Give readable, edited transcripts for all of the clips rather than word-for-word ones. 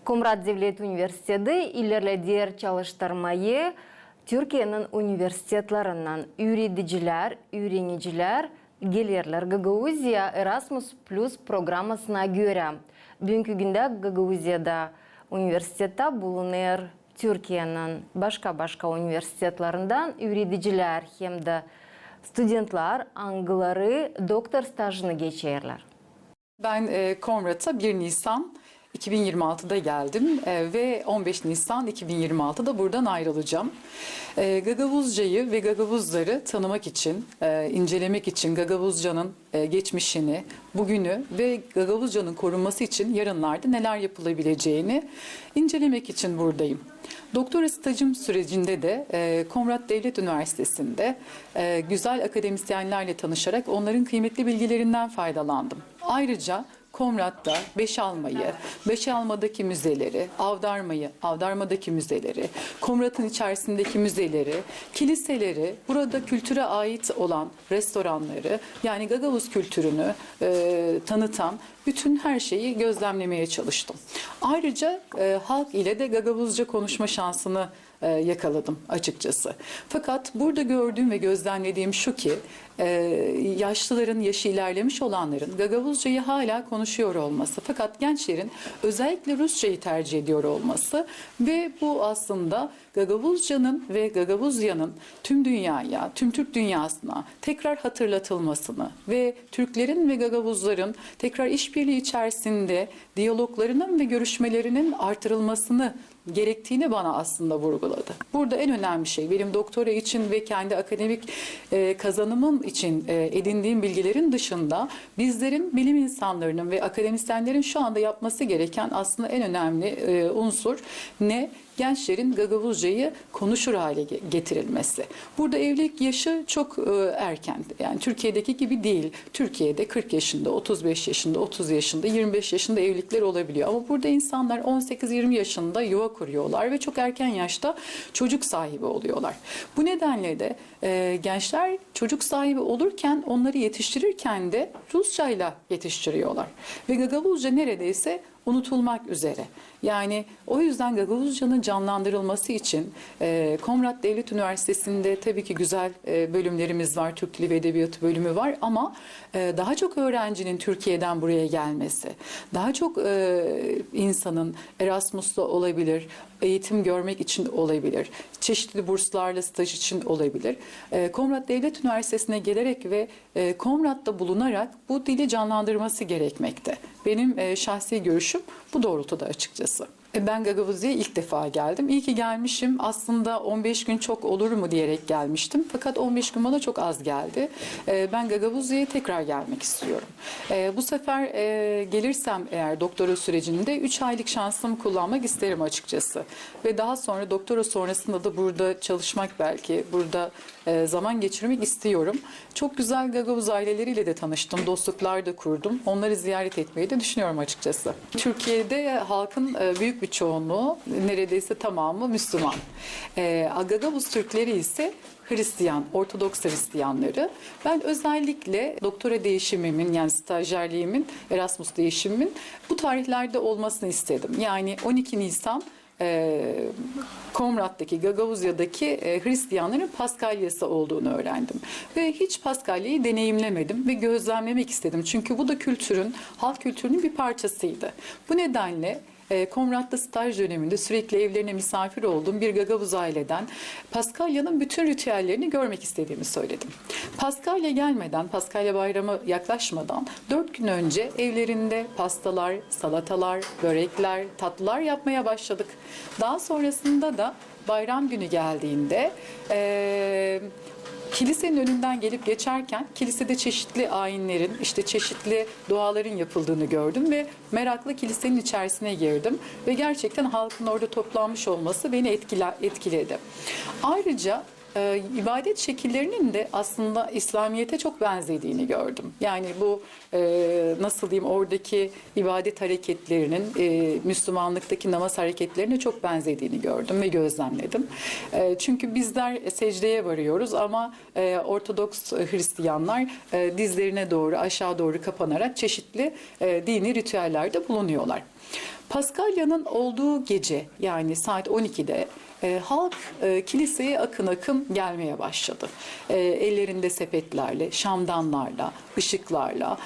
Komrat Devlet Üniversitesi ilerlediğer çalıştırmayı Türkiye'nin üniversitelerinden üreticiler, öğreniciler gelirler Gagauzya Erasmus Plus programmasına göre. Bugünkü günde Gagauzya'da üniversitede bulunan Türkiye'nin başka üniversitelerinden öğreticiler hem de studentlar angıları doktor stajını geçerler. Ben Komrat'a 1 Nisan 2026'da geldim ve 15 Nisan 2026'da buradan ayrılacağım. Gagavuzcayı ve Gagavuzları tanımak için, incelemek için Gagavuzcanın geçmişini, bugünü ve Gagavuzcanın korunması için yarınlarda neler yapılabileceğini incelemek için buradayım. Doktora stajım sürecinde de Komrat Devlet Üniversitesi'nde güzel akademisyenlerle tanışarak onların kıymetli bilgilerinden faydalandım. Ayrıca Komrat'ta Beşalma'daki müzeleri, Avdarma'daki müzeleri, Komrat'ın içerisindeki müzeleri, kiliseleri, burada kültüre ait olan restoranları, yani Gagavuz kültürünü tanıtan bütün her şeyi gözlemlemeye çalıştım. Ayrıca halk ile de Gagavuzca konuşma şansını yakaladım açıkçası. Fakat burada gördüğüm ve gözlemlediğim şu ki yaşlıların, yaşı ilerlemiş olanların Gagavuzcayı hala konuşuyor olması, fakat gençlerin özellikle Rusçayı tercih ediyor olması ve bu aslında Gagavuzcanın ve Gagavuzya'nın tüm dünyaya, tüm Türk dünyasına tekrar hatırlatılmasını ve Türklerin ve Gagavuzların tekrar işbirliği içerisinde diyaloglarının ve görüşmelerinin artırılmasını gerektiğini bana aslında vurguladı. Burada en önemli şey benim doktora için ve kendi akademik kazanımım için edindiğim bilgilerin dışında bizlerin, bilim insanlarının ve akademisyenlerin şu anda yapması gereken aslında en önemli unsur ne? Gençlerin Gagavuzcayı konuşur hale getirilmesi. Burada evlilik yaşı çok erken. Yani Türkiye'deki gibi değil. Türkiye'de 40 yaşında, 35 yaşında, 30 yaşında, 25 yaşında evlilikler olabiliyor. Ama burada insanlar 18-20 yaşında yuva kuruyorlar ve çok erken yaşta çocuk sahibi oluyorlar. Bu nedenle de gençler çocuk sahibi olurken, onları yetiştirirken de Rusçayla yetiştiriyorlar. Ve Gagavuzca neredeyse unutulmak üzere. Yani o yüzden Gagavuzcanın canlandırılması için Komrat Devlet Üniversitesi'nde tabii ki güzel bölümlerimiz var. Türk Dili ve Edebiyatı bölümü var ama daha çok öğrencinin Türkiye'den buraya gelmesi, daha çok insanın Erasmus'ta olabilir, eğitim görmek için olabilir, çeşitli burslarla staj için olabilir. Komrat Devlet Üniversitesi'ne gelerek ve Komrat'ta bulunarak bu dili canlandırması gerekmekte. Benim şahsi görüşüm bu doğrultuda açıkçası. Ben Gagavuzya'ya ilk defa geldim. İyi ki gelmişim. Aslında 15 gün çok olur mu diyerek gelmiştim. Fakat 15 gün bana çok az geldi. Ben Gagavuzya'ya tekrar gelmek istiyorum. Bu sefer gelirsem eğer doktora sürecinde 3 aylık şansımı kullanmak isterim açıkçası. Ve daha sonra doktora sonrasında da burada çalışmak, belki burada zaman geçirmek istiyorum. Çok güzel Gagavuz aileleriyle de tanıştım. Dostluklar da kurdum. Onları ziyaret etmeyi de düşünüyorum açıkçası. Türkiye'de halkın büyük bir çoğunluğu, neredeyse tamamı Müslüman. Gagavuz Türkleri ise Hristiyan, Ortodoks Hristiyanları. Ben özellikle doktora değişimimin, yani stajyerliğimin, Erasmus değişimimin bu tarihlerde olmasını istedim. Yani 12 Nisan Komrat'taki, Gagavuzya'daki Hristiyanların Paskalyası olduğunu öğrendim. Ve hiç Paskalya'yı deneyimlemedim ve gözlemlemek istedim. Çünkü bu da kültürün, halk kültürünün bir parçasıydı. Bu nedenle Komrat'ta staj döneminde sürekli evlerine misafir olduğum bir Gagavuz aileden Paskalya'nın bütün ritüellerini görmek istediğimi söyledim. Paskalya gelmeden, Paskalya bayramı yaklaşmadan 4 gün önce evlerinde pastalar, salatalar, börekler, tatlılar yapmaya başladık. Daha sonrasında da bayram günü geldiğinde kilisenin önünden gelip geçerken kilisede çeşitli ayinlerin, işte çeşitli duaların yapıldığını gördüm ve merakla kilisenin içerisine girdim ve gerçekten halkın orada toplanmış olması beni etkiledi. Ayrıca ibadet şekillerinin de aslında İslamiyet'e çok benzediğini gördüm. Yani bu nasıl diyeyim, oradaki ibadet hareketlerinin Müslümanlıktaki namaz hareketlerine çok benzediğini gördüm ve gözlemledim. Çünkü bizler secdeye varıyoruz ama Ortodoks Hristiyanlar dizlerine doğru, aşağı doğru kapanarak çeşitli dini ritüellerde bulunuyorlar. Paskalya'nın olduğu gece, yani saat 12'de halk kiliseye akın akın gelmeye başladı. Ellerinde sepetlerle, şamdanlarla, ışıklarla,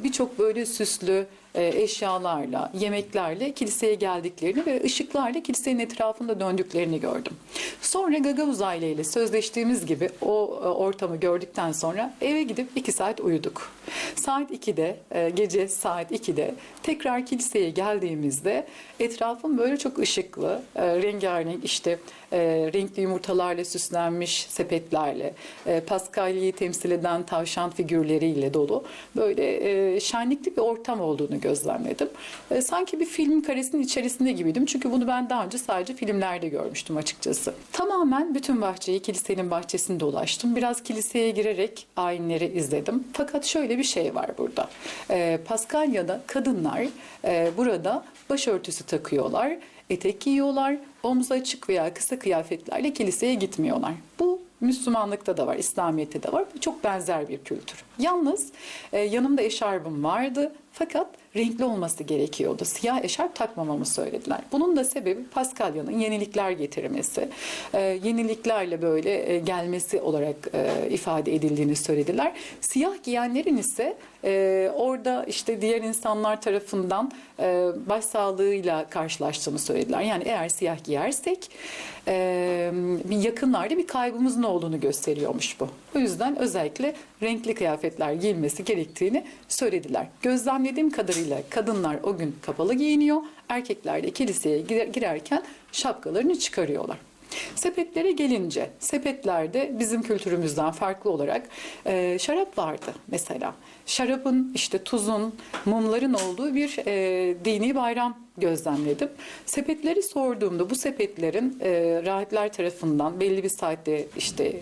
birçok böyle süslü eşyalarla, yemeklerle kiliseye geldiklerini ve ışıklarla kilisenin etrafında döndüklerini gördüm. Sonra Gagavuz aileyle sözleştiğimiz gibi o ortamı gördükten sonra eve gidip 2 saat uyuduk. Saat 2'de, gece saat 2'de tekrar kiliseye geldiğimizde etrafım böyle çok ışıklı, rengarenk, işte renkli yumurtalarla süslenmiş sepetlerle, Paskalya'yı temsil eden tavşan figürleriyle dolu böyle şenlikli bir ortam olduğunu gözlemledim. Sanki bir film karesinin içerisinde gibiydim. Çünkü bunu ben daha önce sadece filmlerde görmüştüm açıkçası. Tamamen bütün bahçeyi, kilisenin bahçesini dolaştım. Biraz kiliseye girerek ayinleri izledim. Fakat şöyle bir şey var burada. Paskalya'da kadınlar burada başörtüsü takıyorlar, etek giyiyorlar, omzu açık veya kısa kıyafetlerle kiliseye gitmiyorlar. Bu Müslümanlıkta da var, İslamiyet'te de var. Çok benzer bir kültür. Yalnız yanımda eşarbım vardı fakat renkli olması gerekiyordu. Siyah eşarp takmamamı söylediler. Bunun da sebebi Paskalya'nın yenilikler getirmesi, yeniliklerle böyle gelmesi olarak ifade edildiğini söylediler. Siyah giyenlerin ise orada işte diğer insanlar tarafından başsağlığıyla karşılaştığını söylediler. Yani eğer siyah giyersek bir yakınlarda bir kaybımızın olduğunu gösteriyormuş bu. O yüzden özellikle renkli kıyafetler giyilmesi gerektiğini söylediler. Gözlemlediğim kadarıyla kadınlar o gün kapalı giyiniyor, erkekler de kiliseye girerken şapkalarını çıkarıyorlar. Sepetlere gelince, sepetlerde bizim kültürümüzden farklı olarak şarap vardı mesela. Şarabın, işte tuzun, mumların olduğu bir dini bayram gözlemledim. Sepetleri sorduğumda bu sepetlerin rahipler tarafından belli bir saatte işte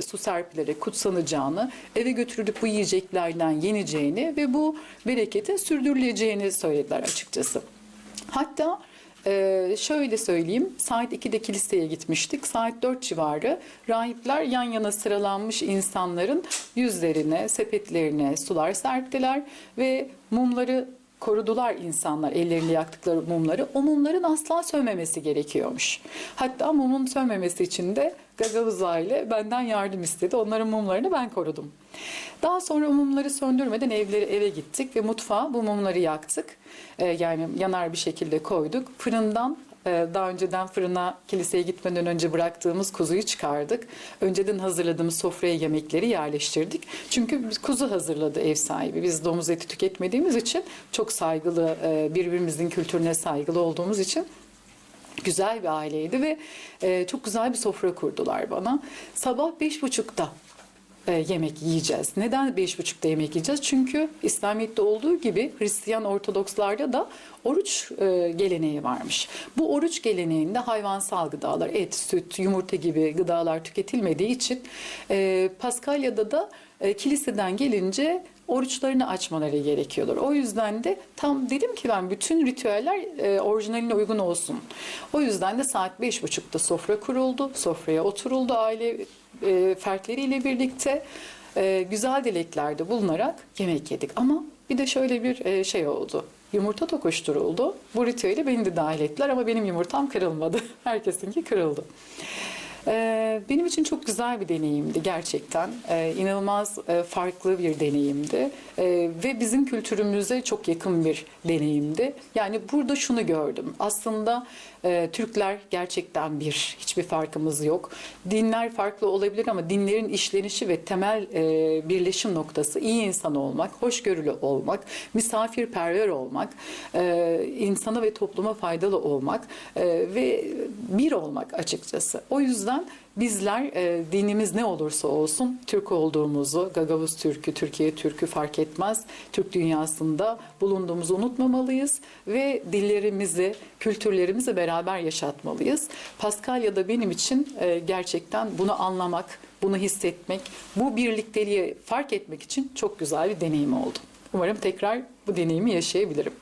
su serpilerek kutsanacağını, eve götürülüp bu yiyeceklerden yeneceğini ve bu bereketin sürdürüleceğini söylediler açıkçası. Hatta şöyle söyleyeyim, saat 2'de kiliseye gitmiştik. Saat 4 civarı rahipler yan yana sıralanmış insanların yüzlerine, sepetlerine sular serptiler ve mumları korudular insanlar, ellerinde yaktıkları mumları. O mumların asla sönmemesi gerekiyormuş. Hatta mumun sönmemesi için de Gagavuz aile benden yardım istedi. Onların mumlarını ben korudum. Daha sonra mumları söndürmeden eve gittik ve mutfağa bu mumları yaktık. Yani yanar bir şekilde koyduk. Fırından daha önceden fırına kiliseye gitmeden önce bıraktığımız kuzuyu çıkardık. Önceden hazırladığımız sofraya yemekleri yerleştirdik. Çünkü kuzu hazırladı ev sahibi. Biz domuz eti tüketmediğimiz için çok saygılı, birbirimizin kültürüne saygılı olduğumuz için güzel bir aileydi ve çok güzel bir sofra kurdular bana. Sabah 5.30'da yemek yiyeceğiz. Neden 5.30'da yemek yiyeceğiz? Çünkü İslamiyet'te olduğu gibi Hristiyan Ortodokslarda da oruç geleneği varmış. Bu oruç geleneğinde hayvansal gıdalar, et, süt, yumurta gibi gıdalar tüketilmediği için Paskalya'da da kiliseden gelince oruçlarını açmaları gerekiyorlar. O yüzden de tam dedim ki ben bütün ritüeller orijinaline uygun olsun. O yüzden de saat 5.30'da sofra kuruldu. Sofraya oturuldu aile fertleriyle birlikte. Güzel dileklerde bulunarak yemek yedik. Ama bir de şöyle bir şey oldu. Yumurta tokuşturuldu. Bu ritüeli beni de dahil ettiler ama benim yumurtam kırılmadı. Herkesinki kırıldı. Benim için çok güzel bir deneyimdi gerçekten. İnanılmaz farklı bir deneyimdi. Ve bizim kültürümüze çok yakın bir deneyimdi. Yani burada şunu gördüm. Aslında Türkler gerçekten bir. Hiçbir farkımız yok. Dinler farklı olabilir ama dinlerin işlenişi ve temel birleşim noktası iyi insan olmak, hoşgörülü olmak, misafirperver olmak, insana ve topluma faydalı olmak ve bir olmak açıkçası. O yüzden bizler dinimiz ne olursa olsun Türk olduğumuzu, Gagavuz Türk'ü, Türkiye Türk'ü fark etmez. Türk dünyasında bulunduğumuzu unutmamalıyız ve dillerimizi, kültürlerimizi beraber yaşatmalıyız. Paskalya'da benim için gerçekten bunu anlamak, bunu hissetmek, bu birlikteliği fark etmek için çok güzel bir deneyim oldu. Umarım tekrar bu deneyimi yaşayabilirim.